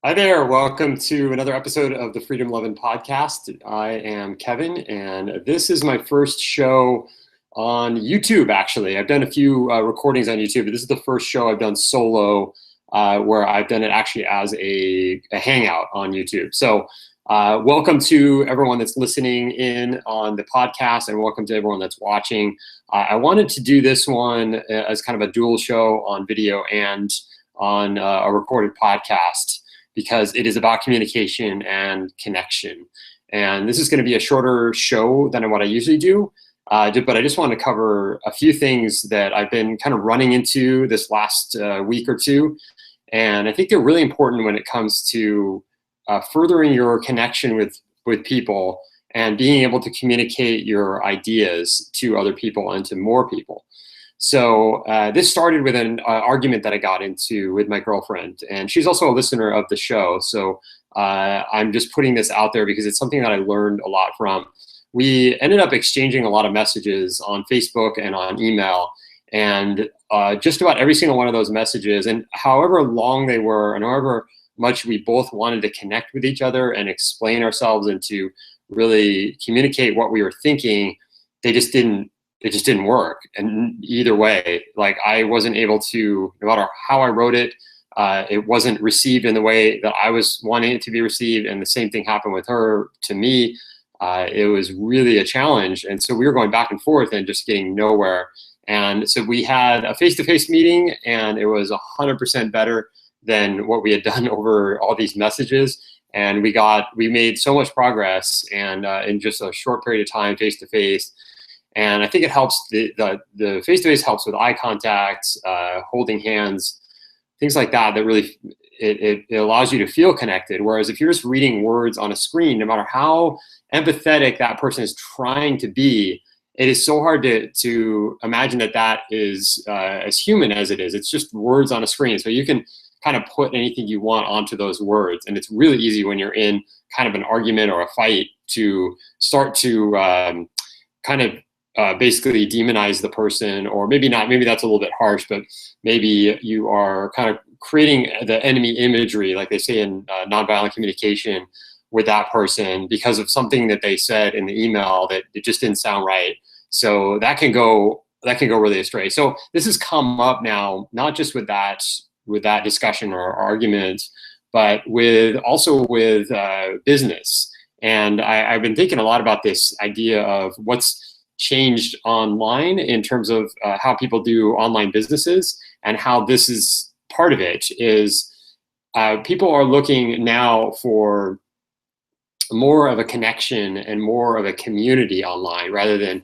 Hi there, welcome to another episode of the Freedom Lovin' Podcast. I am Kevin, and this is my first show on YouTube, actually. I've done a few recordings on YouTube, but this is the first show I've done solo where I've done it actually as a hangout on YouTube. So welcome to everyone that's listening in on the podcast, and welcome to everyone that's watching. I wanted to do this one as kind of a dual show on video and on a recorded podcast, because it is about communication and connection. And this is going to be a shorter show than what I usually do, but I just want to cover a few things that I've been kind of running into this last week or two. And I think they're really important when it comes to furthering your connection with people and being able to communicate your ideas to other people and to more people. So this started with an argument that I got into with my girlfriend, and she's also a listener of the show. So I'm just putting this out there because it's something that I learned a lot from. We ended up exchanging a lot of messages on Facebook and on email, and just about every single one of those messages, and however long they were, and however much we both wanted to connect with each other and explain ourselves and to really communicate what we were thinking, they just didn't. It just didn't work. And either way, like I wasn't able to, no matter how I wrote it, it wasn't received in the way that I was wanting it to be received. And the same thing happened with her to me. It was really a challenge. And so we were going back and forth and just getting nowhere. And so we had a face-to-face meeting, and it was 100% better than what we had done over all these messages. And we made so much progress, and in just a short period of time, face-to-face. And I think it helps, the face-to-face helps with eye contact, holding hands, things like that, that really, it allows you to feel connected. Whereas if you're just reading words on a screen, no matter how empathetic that person is trying to be, it is so hard to imagine that is as human as it is. It's just words on a screen. So you can kind of put anything you want onto those words. And it's really easy when you're in kind of an argument or a fight to start to kind of basically demonize the person, or maybe not, maybe that's a little bit harsh, but maybe you are kind of creating the enemy imagery, like they say in nonviolent communication, with that person because of something that they said in the email that it just didn't sound right. So that can go really astray. So this has come up now, not just with that discussion or argument, but also with business. And I've been thinking a lot about this idea of what's changed online in terms of how people do online businesses, and how this is part of it is people are looking now for more of a connection and more of a community online, rather than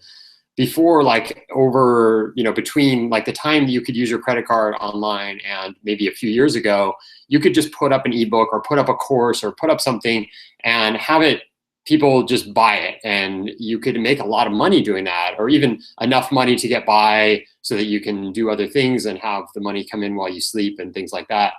before, like over, between like the time you could use your credit card online and maybe a few years ago, you could just put up an ebook or put up a course or put up something and have it, people just buy it, and you could make a lot of money doing that, or even enough money to get by so that you can do other things and have the money come in while you sleep and things like that.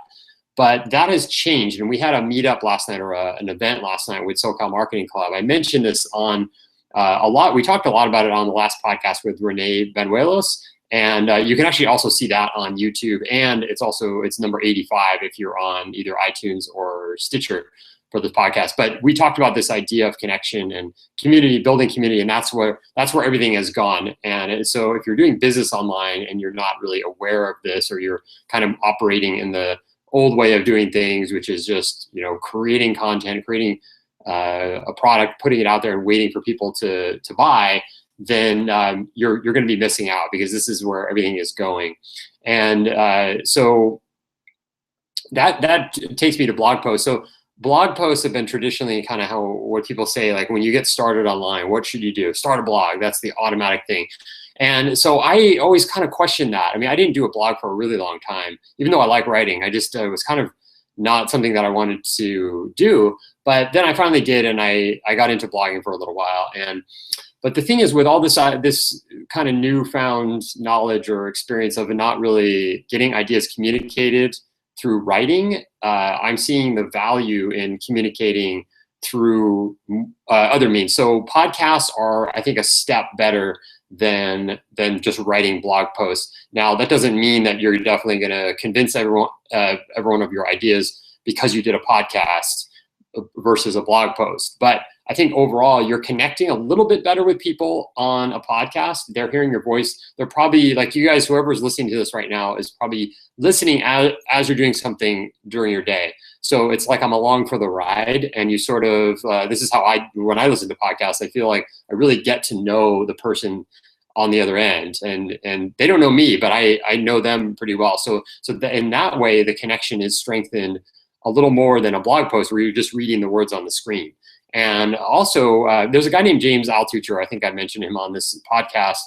But that has changed. And we had a meetup last night, or an event last night with SoCal Marketing Club. I mentioned this on we talked a lot about it on the last podcast with Renee Benuelos. And you can actually also see that on YouTube. And it's number 85 if you're on either iTunes or Stitcher for this podcast. But we talked about this idea of connection and community, building community, and that's where everything has gone. And so if you're doing business online and you're not really aware of this, or you're kind of operating in the old way of doing things, which is just, creating content, creating a product, putting it out there and waiting for people to buy, then you're going to be missing out, because this is where everything is going. And so that takes me to blog posts. So blog posts have been traditionally kind of what people say, like when you get started online, what should you do? Start a blog. That's the automatic thing. And so I always kind of questioned that. I mean, I didn't do a blog for a really long time, even though I like writing. I just was kind of not something that I wanted to do. But then I finally did, and I got into blogging for a little while. But the thing is, with all this kind of newfound knowledge or experience of not really getting ideas communicated through writing, I'm seeing the value in communicating through other means. So podcasts are, I think, a step better than just writing blog posts. Now, that doesn't mean that you're definitely going to convince everyone of your ideas because you did a podcast versus a blog post. But I think overall you're connecting a little bit better with people on a podcast. They're hearing your voice. They're probably, like, you guys, whoever's listening to this right now is probably listening as you're doing something during your day. So it's like I'm along for the ride, and you sort of, this is how when I listen to podcasts, I feel like I really get to know the person on the other end, and they don't know me, but I know them pretty well. So in that way, the connection is strengthened a little more than a blog post where you're just reading the words on the screen. And also, there's a guy named James Altucher, I think I mentioned him on this podcast,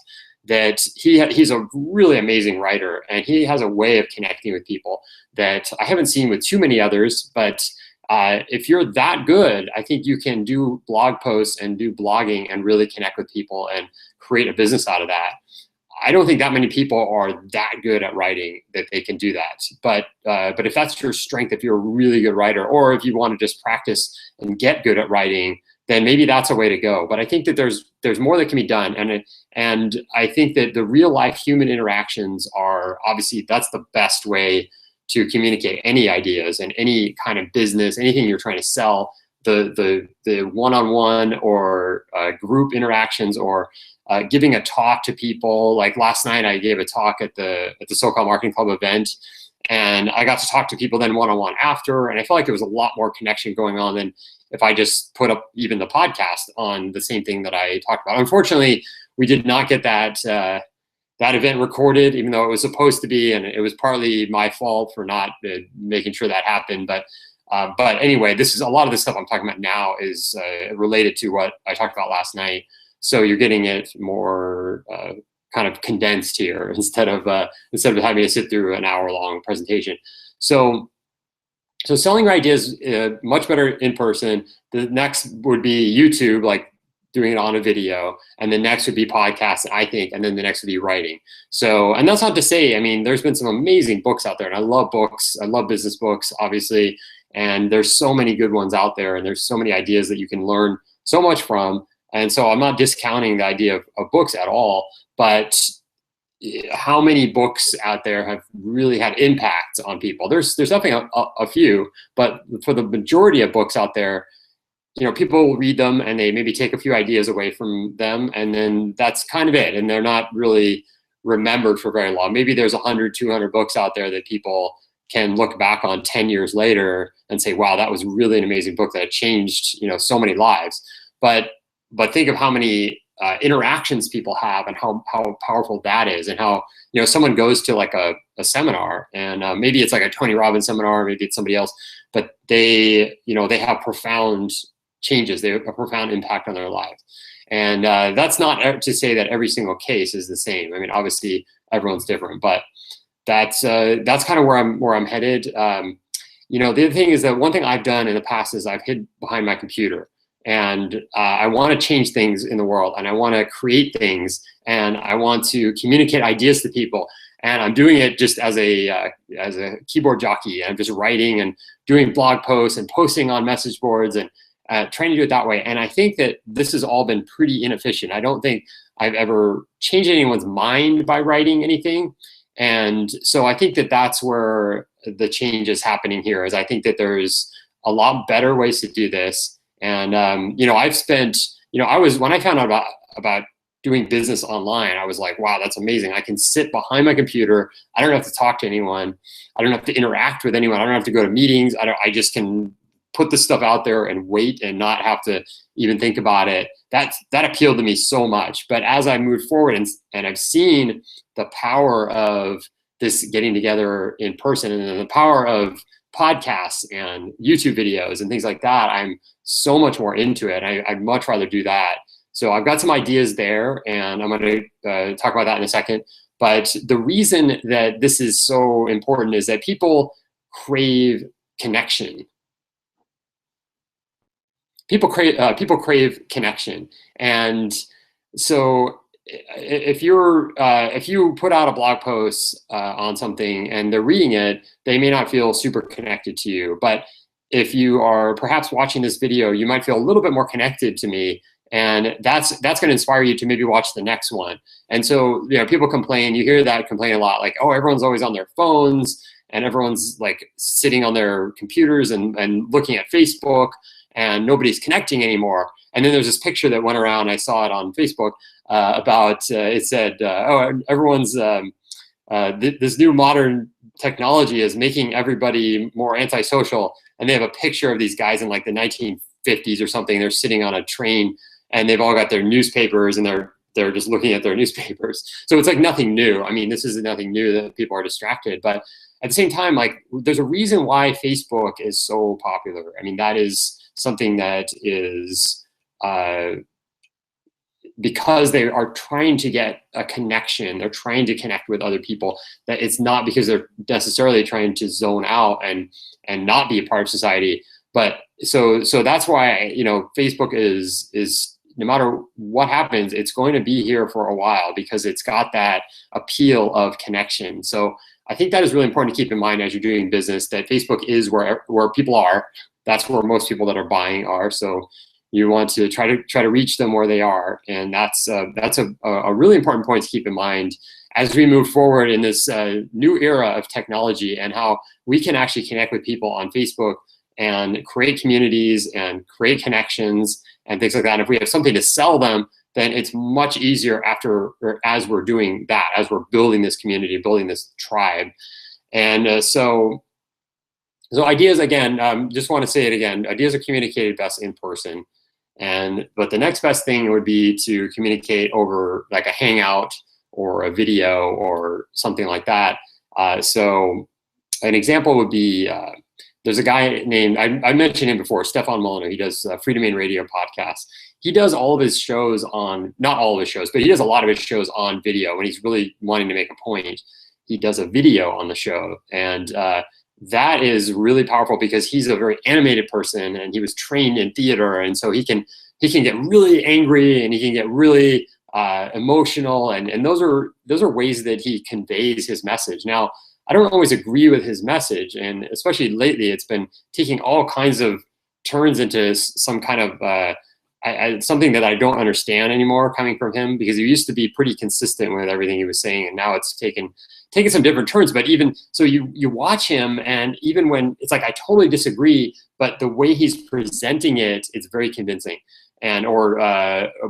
that he's a really amazing writer, and he has a way of connecting with people that I haven't seen with too many others. But if you're that good, I think you can do blog posts and do blogging and really connect with people and create a business out of that. I don't think that many people are that good at writing that they can do that. But if that's your strength, if you're a really good writer, or if you want to just practice and get good at writing, then maybe that's a way to go. But I think that there's more that can be done. And I think that the real life human interactions are obviously, that's the best way to communicate any ideas and any kind of business, anything you're trying to sell. The one-on-one or group interactions, or giving a talk to people. Like last night, I gave a talk at the SoCal Marketing Club event, and I got to talk to people then one-on-one after, and I felt like there was a lot more connection going on than if I just put up even the podcast on the same thing that I talked about. Unfortunately, we did not get that event recorded, even though it was supposed to be, and it was partly my fault for not making sure that happened. But anyway, this is a lot of the stuff I'm talking about now is related to what I talked about last night. So you're getting it more kind of condensed here instead of having to sit through an hour-long presentation. So selling your ideas much better in person. The next would be YouTube, like doing it on a video, and the next would be podcasts, I think, and then the next would be writing. So, and that's not to say, I mean, there's been some amazing books out there, and I love books. I love business books, obviously, and there's so many good ones out there, and there's so many ideas that you can learn so much from. And so I'm not discounting the idea of books at all, but how many books out there have really had impact on people? There's definitely a few, but for the majority of books out there, people will read them and they maybe take a few ideas away from them, and then that's kind of it. And they're not really remembered for very long. Maybe there's 100, 200 books out there that people can look back on 10 years later and say, wow, that was really an amazing book that changed, so many lives. But think of how many interactions people have, and how powerful that is, and how someone goes to like a seminar, and maybe it's like a Tony Robbins seminar, maybe it's somebody else, but they have profound changes, they have a profound impact on their lives. And that's not to say that every single case is the same. I mean, obviously everyone's different, but that's kind of where I'm headed. The other thing is that one thing I've done in the past is I've hid behind my computer. And I want to change things in the world, and I want to create things, and I want to communicate ideas to people. And I'm doing it just as a keyboard jockey. I'm just writing and doing blog posts and posting on message boards and trying to do it that way. And I think that this has all been pretty inefficient. I don't think I've ever changed anyone's mind by writing anything. And so I think that that's where the change is happening here. Is I think that there's a lot better ways to do this. And, I've spent, when I found out about doing business online, I was like, wow, that's amazing. I can sit behind my computer. I don't have to talk to anyone. I don't have to interact with anyone. I don't have to go to meetings. I just can put the stuff out there and wait and not have to even think about it. That appealed to me so much. But as I moved forward and I've seen the power of this getting together in person, and then the power of podcasts and YouTube videos and things like that, I'm so much more into it. I'd much rather do that. So I've got some ideas there, and I'm going to talk about that in a second. But the reason that this is so important is that people crave connection. People crave connection, and so if you put out a blog post on something and they're reading it, they may not feel super connected to you. But if you are perhaps watching this video, you might feel a little bit more connected to me, and that's going to inspire you to maybe watch the next one. And so people complain. You hear that complaint a lot, like, oh, everyone's always on their phones, and everyone's like sitting on their computers and looking at Facebook, and nobody's connecting anymore. And then there's this picture that went around, I saw it on Facebook, about, it said, oh, everyone's, this new modern technology is making everybody more antisocial. And they have a picture of these guys in like the 1950s or something. They're sitting on a train, and they've all got their newspapers, and they're just looking at their newspapers. So it's like nothing new. I mean, this is nothing new that people are distracted, but at the same time, like, there's a reason why Facebook is so popular. I mean, that is something that is, because they are trying to get a connection, they're trying to connect with other people, that it's not because they're necessarily trying to zone out and not be a part of society. But so that's why, you know, Facebook is no matter what happens, it's going to be here for a while, because it's got that appeal of connection. So I think that is really important to keep in mind as you're doing business, that Facebook is where people are. That's where most people that are buying are. So you want to try to reach them where they are, and that's a really important point to keep in mind as we move forward in this new era of technology, and how we can actually connect with people on Facebook and create communities and create connections and things like that. And if we have something to sell them, then it's much easier after, or as we're doing that, as we're building this community, building this tribe. And so ideas, again, just want to say it again, ideas are communicated best in person. But the next best thing would be to communicate over like a Hangout or a video or something like that. So an example would be, there's a guy named, I mentioned him before, Stefan Molyneux. He does Free Domain Radio podcast. He does all of his shows on, not all of his shows, but he does a lot of his shows on video when he's really wanting to make a point. He does a video on the show, and that is really powerful because he's a very animated person, and he was trained in theater, and so he can get really angry, and he can get really emotional, and those are ways that he conveys his message. Now, I don't always agree with his message, and especially lately, it's been taking all kinds of turns into some kind of something that I don't understand anymore coming from him, because he used to be pretty consistent with everything he was saying, and now it's taken some different turns. But even so, you watch him, and even when it's like I totally disagree, but the way he's presenting it, it's very convincing. Or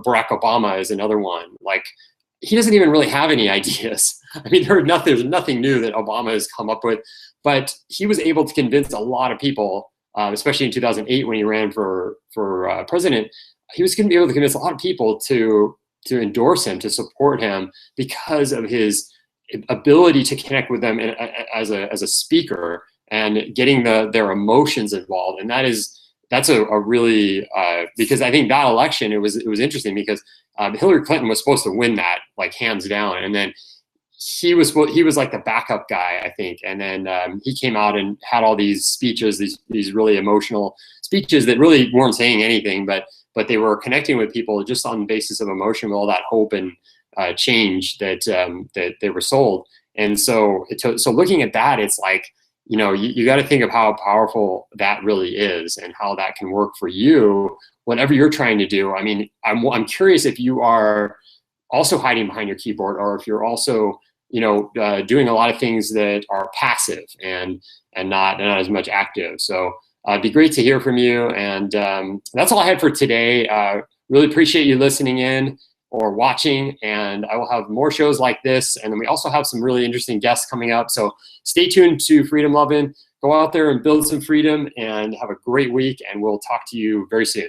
Barack Obama is another one. Like, he doesn't even really have any ideas. I mean, there's nothing new that Obama has come up with, but he was able to convince a lot of people, especially in 2008 when he ran for president. He was going to be able to convince a lot of people to endorse him, to support him, because of his ability to connect with them as a speaker and getting their emotions involved. And that's a really because I think that election, it was interesting because Hillary Clinton was supposed to win that, like, hands down, and then he was like the backup guy, I think, and then he came out and had all these speeches, these really emotional speeches that really weren't saying anything, but they were connecting with people just on the basis of emotion, with all that hope and change that they were sold. And so looking at that, it's like, you know, you got to think of how powerful that really is, and how that can work for you, whatever you're trying to do. I mean, I'm curious if you are also hiding behind your keyboard, or if you're also, you know, doing a lot of things that are passive and not as much active. So it'd be great to hear from you. And that's all I had for today. Really appreciate you listening in or watching, and I will have more shows like this. And then we also have some really interesting guests coming up. So stay tuned to Freedom Lovin'. Go out there and build some freedom, and have a great week, and we'll talk to you very soon.